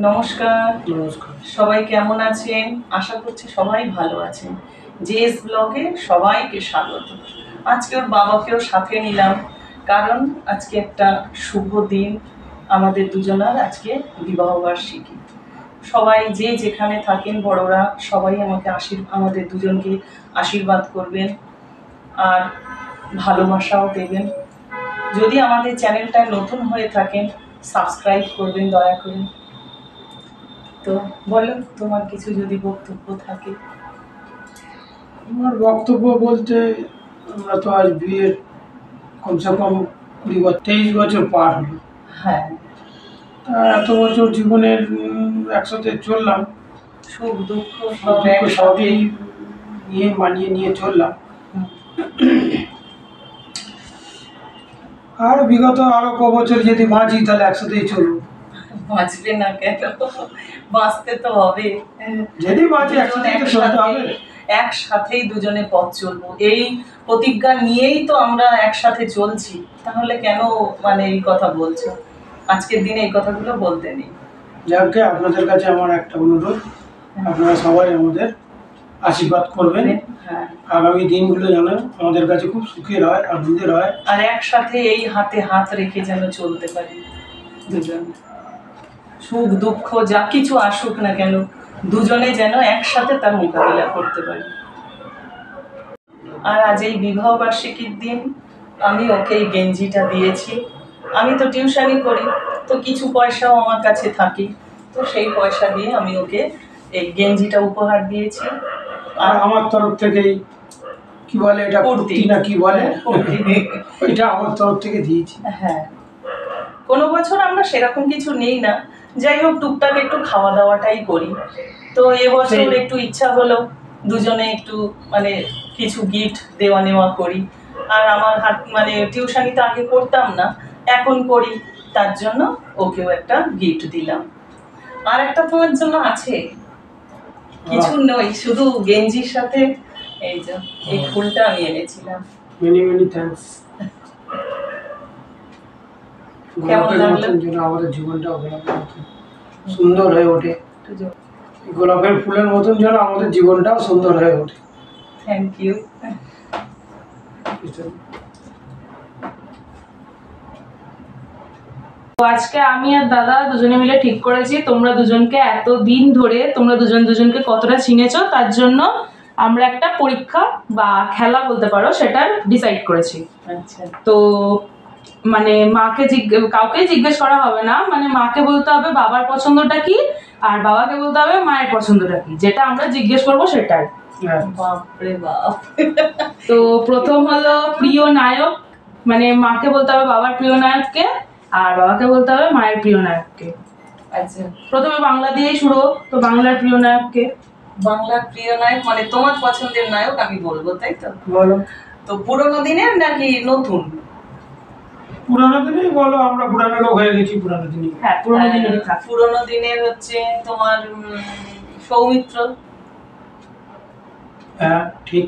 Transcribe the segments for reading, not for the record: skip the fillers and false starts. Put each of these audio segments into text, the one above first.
নমস্কার। নমস্কার। সবাই কেমন আছেন? আশা করছি সবাই ভালো আছেন। জেএস ব্লগে সবাইকে স্বাগত। আজকে ওর বাবাকেও সাথে নিলাম, কারণ আজকে একটা শুভ দিন। আমাদের দুজনার আজকে বিবাহবার্ষিকী। সবাই যে যেখানে থাকেন বড়রা সবাই আমাদের দুজনকে আশীর্বাদ করবেন আর ভালোবাসাও দেবেন। যদি আমাদের চ্যানেলটা নতুন হয়ে থাকেন সাবস্ক্রাইব করবেন দয়া করে। তো বলো, তোমার কিছু যদি বক্তব্য থাকে। আমার বক্তব্য বলতে, আমরা তো আজ বিয়ের কমসে কম 23 বছর পার হলো। হ্যাঁ, তা এত বছর জীবনের একসাথে চললাম, সুখ দুঃখ সবই নিয়ে মানিয়ে নিয়ে চললাম। আর বিগত আরো ক বছর যদি বাঁচি তাহলে একসাথেই চলবো। বাঁচবে না কেন? বাঁচতে তো হবে। যদি বাঁচি একসাথেই দুজনে পথ চলবো, এই প্রতিজ্ঞা নিয়েই তো আমরা একসাথে চলছি। তাহলে কেন এই কথা বলছো? আজকের দিনে এই কথাগুলো বলতে নেই। যাকে আপনাদের কাছে আমার একটা অনুরোধ, আপনারা সবাই আমাদের আশীর্বাদ করবেন। হ্যাঁ, আগামী দিনগুলো যেন আমাদের কাছে খুব সুখের হয়, আনন্দের হয়, আর একসাথে এই হাতে হাত রেখে যেন চলতে পারি দুজন। সুখ দুঃখ যা কিছু আসুক না কেন, দুজনে যেন একসাথে তার মোকাবিলা করতে পারি। আর আজ এই বিবাহ বার্ষিকীর দিন আমি ওকে এই গেঞ্জিটা দিয়েছি। আমি তো টিউশনি করি, তো কিছু পয়সাও আমার কাছে থাকে, তো সেই পয়সা দিয়ে আমি ওকে এই গেঞ্জিটা উপহার দিয়েছি। আর আমার তরফ থেকেই কি বলে এটা, কুর্তি না কি বলে, এটা আমার তরফ থেকে দিয়েছি। হ্যাঁ, কোনো বছর আমরা সেরকম কিছু নেই না, যাই হোক টুকটাক একটু খাওয়া দাওয়াটাই করি। তো এবছর একটু ইচ্ছা হলো দুজনে একটু কিছু গিফট দেওয়া নেওয়া করি। আর আমার হাত টিউশনি তো আগে করতাম না, এখন করি, তার জন্য ওকেও একটা গিফট দিলাম। আর একটা তোমার জন্য আছে, কিছু নই, শুধু গেঞ্জির সাথে এই যে এই ফুলটা আমি এনেছিলাম। Many many thanks. কেমন লাগলো? আমাদের জীবনটাও গোলাপের মতন সুন্দর হয়ে ওঠে, গোলাপের ফুলের মতন যেন আমাদের জীবনটাও সুন্দর হয়ে ওঠে। Thank you. আজকে আমি আর দাদা দুজনে মিলে ঠিক করেছি তোমরা দুজনকে এত দিন ধরে তোমরা দুজনকে কতটা চিনেছো, তার জন্য আমরা একটা পরীক্ষা বা খেলা বলতে পারো সেটার ডিসাইড করেছি। আচ্ছা, তো মাকে কাউকে জিজ্ঞেস করা হবে না, মাকে বলতে হবে বাবার পছন্দটা কি আর বাবাকে বলতে হবে মায়ের পছন্দটা কি, যেটা আমরা জিজ্ঞেস করবো সেটাই। বাপরে বাপ। তো প্রথম হলো প্রিয় নায়ক, মাকে বলতে হবে বাবার প্রিয় নায়ককে আর বাবাকে বলতে হবে মায়ের প্রিয় নায়ককে। আচ্ছা, প্রথমে বাংলা দিয়েই শুরু, তো বাংলার প্রিয় নায়ককে। বাংলার প্রিয় নায়ক তোমার পছন্দের নায়ক আমি বলবো, তাই তো? বলো। তো পুরোনো দিনের নাকি নতুন? পুরানো দিনেই বলো, আমরা পুরানো লোক হয়ে গেছি। পুরানো দিনই। হ্যাঁ, পুরোনো দিনের। পুরোনো দিনের হচ্ছে তোমার সৌমিত্র। হ্যাঁ, ঠিক।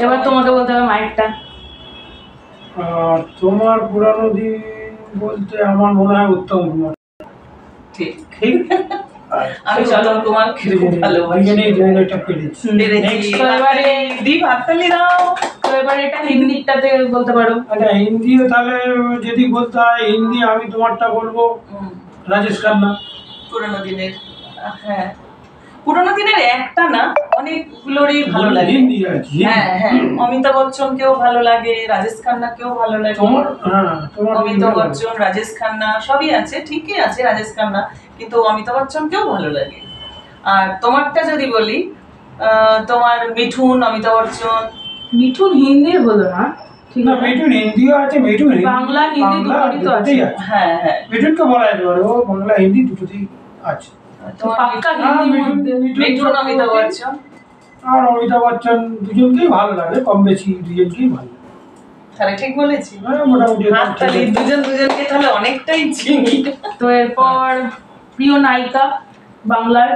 এবার তোমাকে বলতে হবে মায়েরটা। আর তোমার পুরানো দিন বলতে আমার মনে হয় উত্তম কুমার। ঠিক ঠিক। আমি চন্দন কুমার খুব ভালোবাসি। তো এবার এটা হিন্দিটাতে বলতে পারো। আচ্ছা, হিন্দিও তাহলে যদি বলতে হয় হিন্দি, আমি তোমারটা বলবো রাজেশ খান্না। পুরোনো দিনের, হ্যাঁ পুরোনো দিনের একটা না, অনেকগুলোরই ভালো লাগে। হ্যাঁ হ্যাঁ, অমিতাভ বচ্চনকেও ভালো লাগে, রাজেশ খান্নাকেও ভালো লাগে। অমিতাভ বচ্চন, রাজেশ খান্না সবই আছে, ঠিকই আছে রাজেশ খান্না, কিন্তু অমিতাভ বচ্চনকেও ভালো লাগে। আর তোমারটা যদি বলি, তোমার মিঠুন, অমিতাভ বচ্চন। মিঠুন হিন্দির হলো না? ঠিক না, মিঠুন হিন্দিও আছে, মিঠুন বাংলা হিন্দি দুটোই তো আছে। হ্যাঁ হ্যাঁ, মিঠুনকে বলা যেতে পারে, ও বাংলা হিন্দি দুটোতেই আছে। মিঠুন, অমিতাভ বচ্চন আর অমিতাভ বচ্চন দুজনকেই ভালো লাগে, কম বেশি দুজনকেই ভালো লাগে। তাহলে ঠিক বলেছি? মোটামুটি দুজনকে তাহলে অনেকটাই চিনি। তো এরপর প্রিয় নায়িকা বাংলার।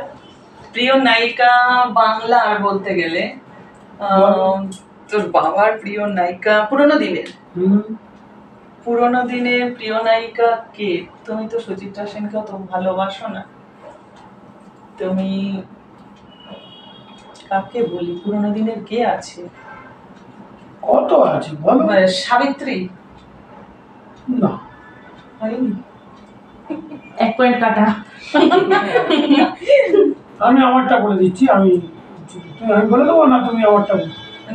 প্রিয় নায়িকা বাংলার বলতে গেলে তোর বাবার প্রিয় নায়িকা পুরোনো দিনের প্রিয় নায়িকা কে? তুমি তো সুচিত্রা সেনকে তো ভালোবাসো না? তুমি কাকে বলি, পুরোনো দিনের কে আছে? কত আছে বলো। সাবিত্রী না, হয়নি? 1 পয়েন্ট কাটা। আমি আমারটা বলে দিচ্ছি। আমি বলে দেবো না, তুমি আমারটা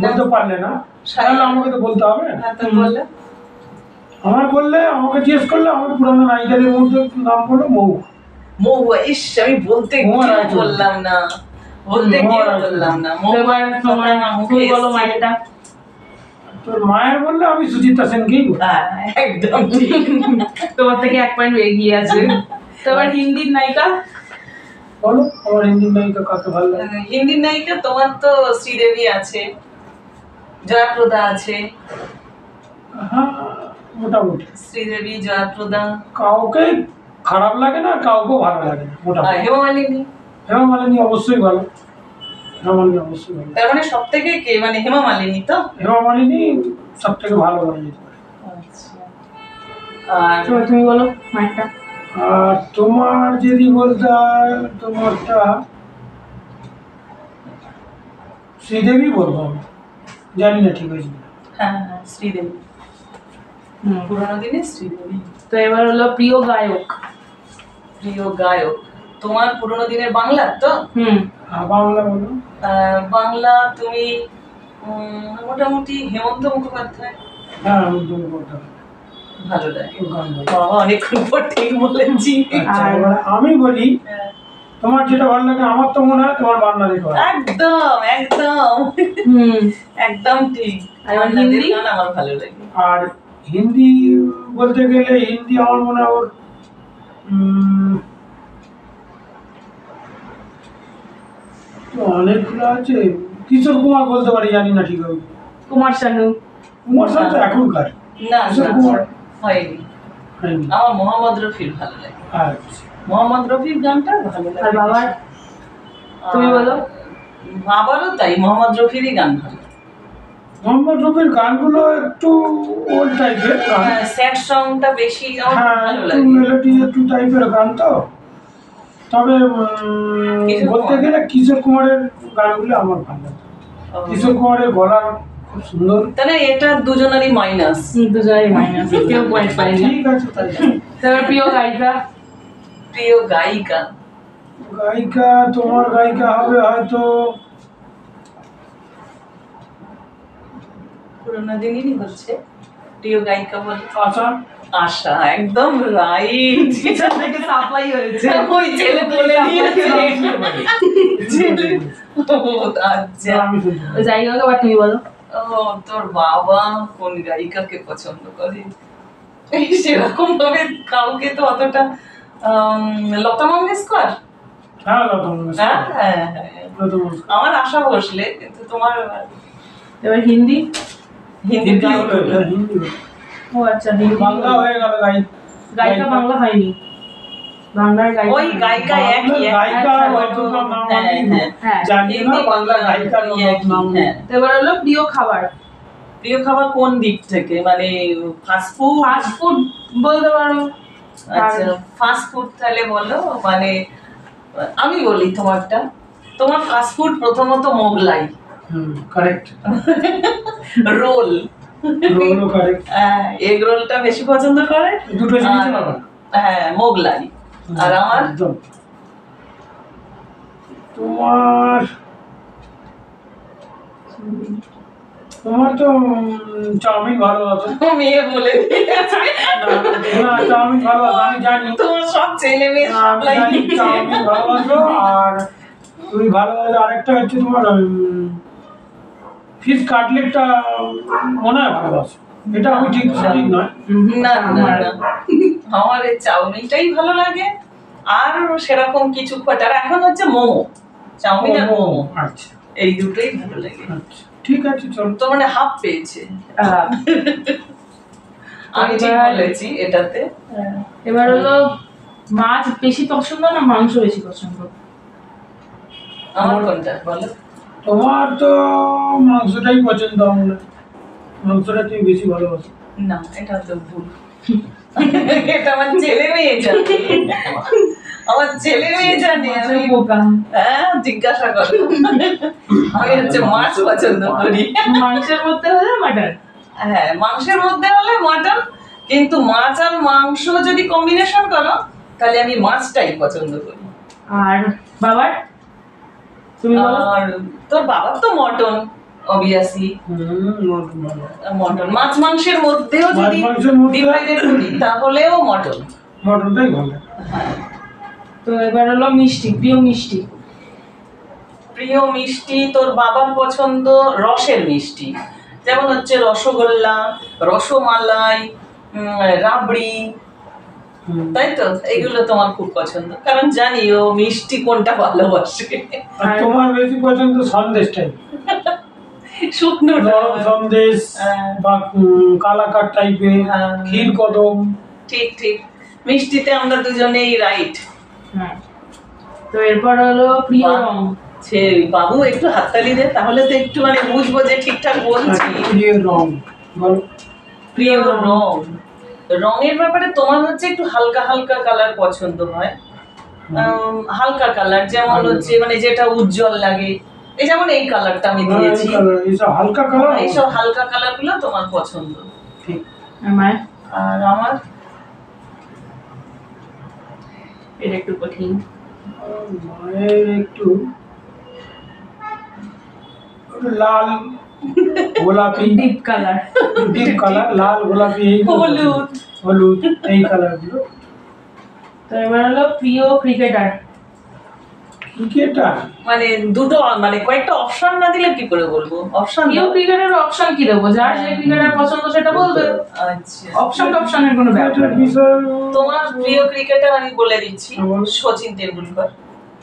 বলতে পারলে না, তাহলে আমাকে তো বলতে হবে। হ্যাঁ, তুমি বললে। আমার বললে, আমাকে জিজ্ঞেস করলে, আমার পুরানো নায়িকাদের মধ্যে নাম বলো। মৌ। ইস, আমি বলতে বললাম না, বললাম না। এবার তোমার তুমি বলো মায়েরটা। তোর মায়ের বললে আমি সুচিত্রা সেনকেই বলি। একদম ঠিক। তোমার থেকে 1 পয়েন্ট এগিয়ে আছে। তো এবার হিন্দির নায়িকা বলো, আমার হিন্দি নায়িকা কাকে ভালো লাগে? হিন্দির নায়িকা তোমার তো শ্রীদেবী আছে, জয়াপ্রদা আছে। হ্যাঁ, মোটামুটি শ্রীদেবী, জয়াপ্রদা। কাউকে খারাপ লাগে না, কাউকেও ভালো লাগে না, মোটামুটি। হেমা মালিনী। হেমা মালিনী অবশ্যই ভালো। হেমা মালিনী অবশ্যই ভালো। তার মানে সব থেকে কে, মানে হেমা মালিনী তো? হেমা মালিনী সব থেকে ভালো বলা যেতে পারে। আচ্ছা, আর তুমি বলো মায়েরটা। আর তোমার যদি বলতে হয়, তোমারটা শ্রীদেবী বলবো আমি, জানি না ঠিক আছে। হ্যাঁ, শ্রীদেবী। পুরোনো দিনে শ্রীদেবী। তো এবার হলো প্রিয় গায়ক। প্রিয় গায়ক তোমার পুরোনো দিনের বাংলার তো? বাংলা বলো। বাংলা তুমি মোটামুটি হেমন্ত মুখোপাধ্যায় হ্যাঁ, আমি তুমি বলতে হবে। ভালো লাগে। গান বলো। বাবা, অনেকক্ষণ পর ঠিক বলেছি। আচ্ছা, এবার আমি বলি, তোমার যেটা ভালো লাগে। আমার তো মনে হয় তোমার বান্না দেখো। একদম একদম একদম ঠিক। আর হিন্দি গান আমার ভালো লাগে। আর হিন্দি বলতে গেলে, হিন্দি আমার মনে হয় ওর অনেকগুলো আছে। কিশোর কুমার বলতে পারি, জানি না ঠিক হবে। কুমার শানু। কুমার শানু তো এখনকার। না, কিশোর কুমার হয়নি। হয়নি। আমার মোহাম্মদ রফির ভালো লাগে। আচ্ছা, মোহাম্মদ রফির গানটা ভালো লাগে। আর বাবার তুমি বলো। বাবারও তাই, মোহাম্মদ রফিরই গান ভালো। মোহাম্মদ রফির গানগুলো একটু ওল্ড টাইপের গান। স্যাড সংটা বেশি আমার হ্যাঁ, ভালো একটু লাগে। মেলোডি একটু টাইপের গান তো। তবে বলতে গেলে কিশোর কুমারের গানগুলো আমার ভালো লাগে। কিশোর কুমারের গলা খুব সুন্দর। তাহলে এটা দুজনেরই মাইনাস। দুজনেরই মাইনাস, কেউ পয়েন্ট পায়নি। ঠিক আছে, তাই। তারপর প্রিয় গায়িকা। প্রিয় গায়িকা গায়িকা তোমার গায়িকা হবে হয়তো পুরোনো দিনেরই হচ্ছে। প্রিয় গায়িকা বলে আশা। আশা, একদম রাইট। এটা থেকে সাপ্লাই হয়েছে। ওই ছেলে বলে দিয়েছে। ছেলে। আচ্ছা, আমি শুনছি। ওই জায়গাকে আবার তুমি বলো। ও, তোর বাবা কোন গায়িকাকে পছন্দ করে? সেরকম ভাবে কাউকে তো অতটা। লতা মঙ্গেশকর। হ্যাঁ, লতা মঙ্গেশকর। হ্যাঁ, লতা মঙ্গেশকর। আমার আশা ভোসলে, কিন্তু তোমার এবার হিন্দি। হিন্দি হিন্দি গান। হলো, এটা হিন্দি হলো। ও আচ্ছা, হিন্দি। বাংলা হয়ে গেল গায়িকা বাংলা হয়নি। বাংলার গায়িকা। ওই গায়িকা একই গায়িকা আচ্ছা, অতটা নাম হ্যাঁ, আমি হ্যাঁ। জানি না। হিন্দি বাংলা গায়িকার নাম। হ্যাঁ। তো এবার হলো প্রিয় খাবার। প্রিয় খাবার কোন দিক থেকে, মানে ফাস্ট ফুড? ফাস্ট ফুড বলতে পারো। আচ্ছা, ফাস্ট ফুড তাহলে বলো। মানে আমি বলি তোমারটা। তোমার ফাস্ট ফুড প্রথমত মোগলাই। কারেক্ট। রোল। রোলও কারেক্ট। এগ রোলটা বেশি পছন্দ করে। দুটো জিনিস আলাদা। হ্যাঁ, মোগলাই। আর আমার একদম। তোমার তোমার তো চাউমিন ভালো আছে। মেয়ে বলে দিয়েছে। না, চাউমিন ভালো আছে, আমি জানি। তোমার সব ছেলে মেয়ে সাপ্লাই আমি জানি চাউমিন ভালোবাসো। আর তুমি ভালোবাসো আরেকটা হচ্ছে তোমার ফিশ কাটলেটটা মনে হয় ভালোবাসো। এটা আমি ঠিক সঠিক নয়। না না না, আমার এই চাউমিনটাই ভালো লাগে। আর সেরকম কিছু আর এখন হচ্ছে মোমো। চাউমিন আর মোমো, আচ্ছা, এই দুটোই ভালো লাগে। আচ্ছা, ঠিক আছে, চলো। তো মানে হাফ পেয়েছে। আমি ঠিক বলেছি এটাতে। এবার হলো মাছ বেশি পছন্দ না মাংস বেশি পছন্দ? আমার কোনটা বলো? তোমার তো মাংসটাই পছন্দ। আমরা মাংসটা তুমি বেশি ভালোবাসো। না, এটা তো ভুল। এটা আমার ছেলে মেয়ে জানে। আমার ছেলে মেয়ে জানে আমি বোকা। হ্যাঁ জিজ্ঞাসা করো। আমি হচ্ছে মাছ পছন্দ করি। মাংসের মধ্যে হলে মাটন। হ্যাঁ মাংসের মধ্যে হলে মাটন, কিন্তু মাছ আর মাংস যদি কম্বিনেশন করো তাহলে আমি মাছটাই পছন্দ করি। আর বাবার তুমি বলো। আর তোর বাবার তো মটন অবভিয়াসলি, মটন। মাছ মাংসের মধ্যেও যদি ডিভাইডেড করি তাহলেও মটন, মটনটাই ভালো। তো এবার হলো মিষ্টি, প্রিয় মিষ্টি। প্রিয় মিষ্টি তোর বাবার পছন্দ রসের মিষ্টি, যেমন হচ্ছে রসগোল্লা, রসমালাই, রাবড়ি, তাই তো? এগুলো তোমার খুব পছন্দ, কারণ জানি ও মিষ্টি কোনটা ভালোবাসে। আর তোমার বেশি পছন্দ সন্দেশটাই, শুকনো নরম সন্দেশ বা কালাকার টাইপের, ক্ষীর কদম। ঠিক ঠিক, মিষ্টিতে আমরা দুজনেই রাইট। তো এরপর হলো প্রিয় রং। সে বাবু একটু হাততালি দে, তাহলে তো একটু মানে বুঝবো যে ঠিকঠাক বলছি। প্রিয় রং বলো। প্রিয় রং, রঙের ব্যাপারে তোমার হচ্ছে একটু হালকা হালকা কালার পছন্দ হয়। হালকা কালার যেমন হচ্ছে মানে যেটা উজ্জ্বল লাগে, এই যেমন এই কালারটা আমি দিয়েছি, এইসব হালকা কালার, এইসব হালকা কালার গুলো তোমার পছন্দ। ঠিক। আর আমার এটা একটু কঠিন। মায়ের একটু লাল গোলাপি, ডিপ কালার, ডিপ কালার, লাল গোলাপি, এই হলুদ, হলুদ, এই কালার গুলো। তো এবার হলো প্রিয় ক্রিকেটার। ক্রিকেটার মানে দুটো মানে কয়েকটা অপশন না দিলে কি করে বলবো? অপশন প্রিয় ক্রিকেটার অপশন কি দেবো? যার যে ক্রিকেটার পছন্দ সেটা বলবে। আচ্ছা, অপশনের কোনো ব্যাপার নেই। বিষয়। তোমার প্রিয় ক্রিকেটার আমি বলে দিচ্ছি, সচিন তেন্ডুলকর।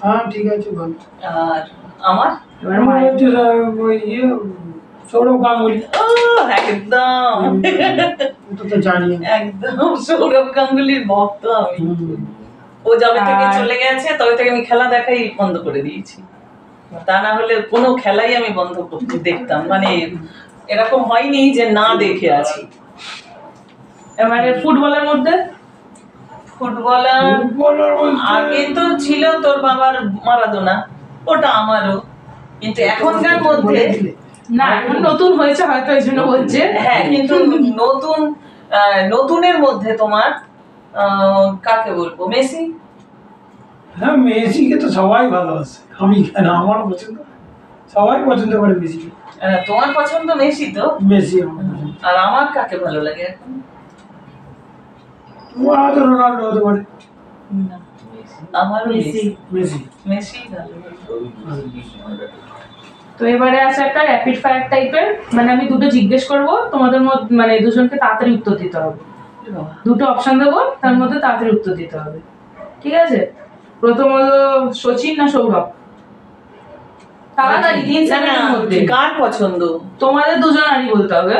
হ্যাঁ ঠিক আছে বল। আর আমার এবার আমার মায়ের। হচ্ছে ওই সৌরভ গাঙ্গুলি। একদম এটা তো জানি। একদম সৌরভ গাঙ্গুলির ভক্ত আমি। ও যবে থেকে চলে গেছে তবে থেকে আমি খেলা দেখাই বন্ধ করে দিয়েছি, তা না হলে কোনো খেলাই আমি বন্ধ করতে দেখতাম, মানে এরকম হয়নি যে না দেখে আছি। এবারে ফুটবলের মধ্যে ফুটবলার আগে তো ছিল তোর বাবার মারাদোনা, ওটা আমারও, কিন্তু এখনকার মধ্যে না, এখন নতুন হয়েছে হয়তো এই জন্য বলছে। হ্যাঁ, কিন্তু নতুনের মধ্যে তোমার কাকে বলবো? মেসি। হ্যাঁ মেসিকে তো সবাই ভালোবাসে, আমি কেন, আমার পছন্দ, সবাই পছন্দ করে মেসিকে। তোমার পছন্দ মেসি তো? মেসি আমার পছন্দ। আর আমার কাকে ভালো লাগে এখন? তোমার হয়তো রোনাল্ডো হতে পারে। আমার মেসি, মেসি মেসি ভালো। তো এবারে আছে একটা র্যাপিড ফায়ার টাইপের, মানে আমি দুটো জিজ্ঞেস করব, তোমাদের মধ্যে মানে দুজনকে তাড়াতাড়ি উত্তর দিতে হবে। দুটো অপশন দেবো, তার মধ্যে তাড়াতাড়ি উত্তর দিতে হবে, ঠিক আছে? প্রথম হলো সচিন না সৌরভ? তাড়াতাড়ি 3 সেকেন্ডের মধ্যে। কার পছন্দ? তোমাদের দুজনারই বলতে হবে।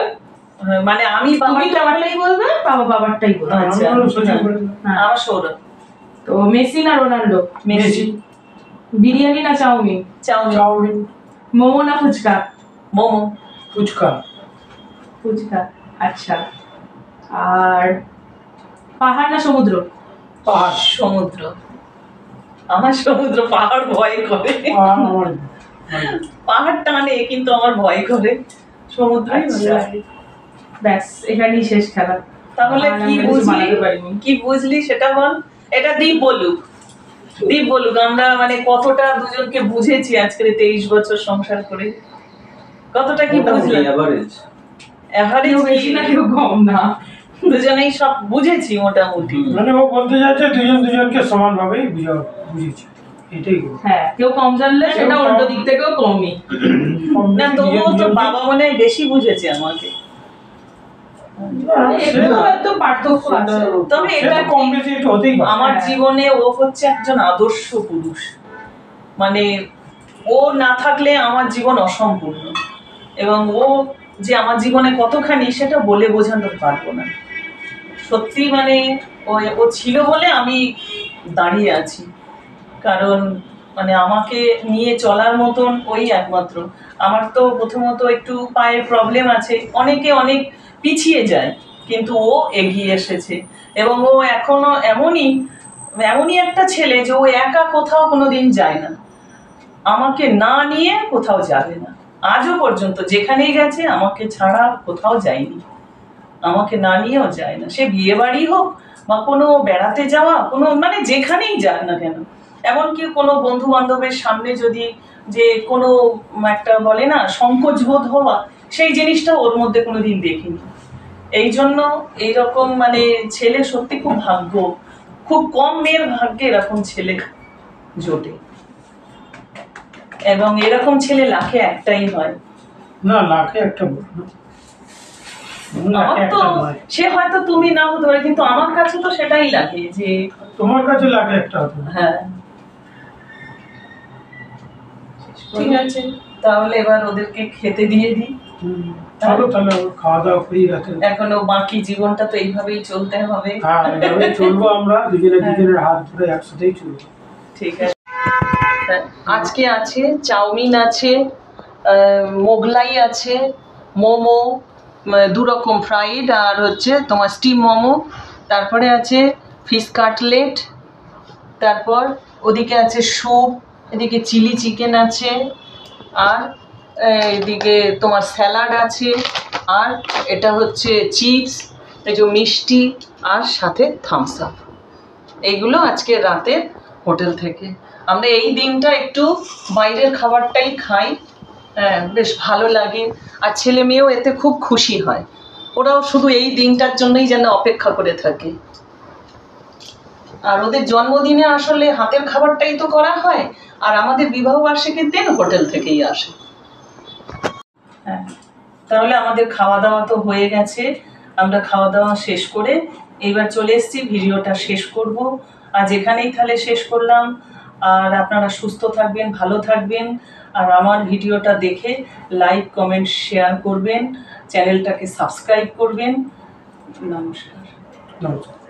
মানে আমি তুমি বাবারটাই বলবে, বাবা বাবারটাই বলবে। আচ্ছা, হ্যাঁ। আমার সৌরভ। তো মেসি না রোনাল্ডো? মেসি। বিরিয়ানি না চাউমিন? চাউমিন। মোমো না ফুচকা? মোমো। ফুচকা। ফুচকা, আচ্ছা। আর পাহাড় না সমুদ্র? পাহাড়। সমুদ্র। আমার সমুদ্র, পাহাড় ভয় করে। পাহাড় টানে কিন্তু আমার ভয় করে, সমুদ্রই ভালো লাগে। ব্যাস, এখানেই শেষ খেলা। তাহলে কি বুঝলি, কি বুঝলি সেটা বল। এটা দীপ বলুক, দীপ বলুক আমরা মানে কতটা দুজনকে বুঝেছি আজকের 23 বছর সংসার করে, কতটা কি বুঝলি? এভারেজ বেশি না কেউ কম না, দুজনেই সব বুঝেছি মোটামুটি। মানে ও বলতে যাচ্ছে দুজন দুজনকে সমানভাবেই বুঝেছি, এটাই। হ্যাঁ, কেউ কম জানলে সেটা উল্টো দিক থেকেও কমই। না তবুও তো বাবা মনে হয় বেশি বুঝেছে আমাকে। হয়তো পার্থক্য আছে, তবে এটা কম বেশি একটু হতেই পারে। আমার জীবনে ও হচ্ছে একজন আদর্শ পুরুষ, মানে ও না থাকলে আমার জীবন অসম্পূর্ণ, এবং ও যে আমার জীবনে কতখানি সেটা বলে বোঝাতে পারবো না। সত্যি মানে ও ছিল বলে আমি দাঁড়িয়ে আছি, কারণ মানে আমাকে নিয়ে চলার মতন ওই একমাত্র। আমার তো প্রথমত একটু পায়ের প্রবলেম আছে, অনেকে অনেক পিছিয়ে যায়, কিন্তু ও এগিয়ে এসেছে, এবং ও এখনো এমনই এমনই একটা ছেলে যে ও একা কোথাও কোনোদিন যায় না, আমাকে না নিয়ে কোথাও যাবে না। আজও পর্যন্ত যেখানেই গেছে আমাকে ছাড়া কোথাও যায়নি, আমাকে না নিয়েও যায় না। সে বিয়ে বাড়ি হোক বা কোনো বেড়াতে যাওয়া, কোনো মানে যেখানেই যাক না কেন, এমনকি কোনো বন্ধু বান্ধবের সামনে যদি যে কোনো একটা বলে না সংকোচ বোধ হওয়া, সেই জিনিসটা ওর মধ্যে কোনোদিন দেখিনি। এই জন্য এইরকম মানে ছেলে সত্যি খুব ভাগ্য, খুব কম মেয়ের ভাগ্যে এরকম ছেলে জোটে, এবং এরকম ছেলে লাখে একটাই হয়। না, লাখে একটা বল না, লাখে আমার তো একটা নয়। সে হয়তো তুমি নাও ধরে, কিন্তু আমার কাছে তো সেটাই লাগে যে তোমার কাছে লাখে একটা হতো না। হ্যাঁ। ঠিক আছে, তাহলে এবার ওদেরকে খেতে দিয়ে দিই। চলো তাহলে খাওয়া দাওয়া করি রাতে। এখনো বাকি জীবনটা তো এইভাবেই চলতে হবে। হ্যাঁ, এভাবে চলবো আমরা দুজনে দুজনের হাত ধরে একসাথেই চলবো। ঠিক আছে। আজকে আছে চাউমিন, আছে মোগলাই, আছে মোমো, 2 রকম ফ্রাইড আর হচ্ছে তোমার স্টিম মোমো, তারপরে আছে ফিশ কাটলেট, তারপর ওদিকে আছে স্যুপ, এদিকে চিলি চিকেন আছে, আর এদিকে তোমার স্যালাড আছে, আর এটা হচ্ছে চিপস, এই যে মিষ্টি, আর সাথে থামস আপ। এইগুলো আজকে রাতে হোটেল থেকে। আমরা এই দিনটা একটু বাইরের খাবারটাই খাই, বেশ ভালো লাগে, আর ছেলে মেয়েও এতে খুব খুশি হয়। ওরাও শুধু এই দিনটার জন্যই যেন অপেক্ষা করে থাকে। আর ওদের জন্মদিনে আসলে হাতের খাবারটাই তো করা হয়, আর আমাদের বিবাহ বার্ষিকীর দিন হোটেল থেকেই আসে। হ্যাঁ, তাহলে আমাদের খাওয়া দাওয়া তো হয়ে গেছে, আমরা খাওয়া দাওয়া শেষ করে এইবার চলে এসেছি ভিডিওটা শেষ করব। আজ এখানেই তাহলে শেষ করলাম। আর আপনারা সুস্থ থাকবেন, ভালো থাকবেন, আর আমার ভিডিওটা দেখে লাইক, কমেন্ট, শেয়ার করবেন, চ্যানেলটাকে সাবস্ক্রাইব করবেন। নমস্কার। নমস্কার।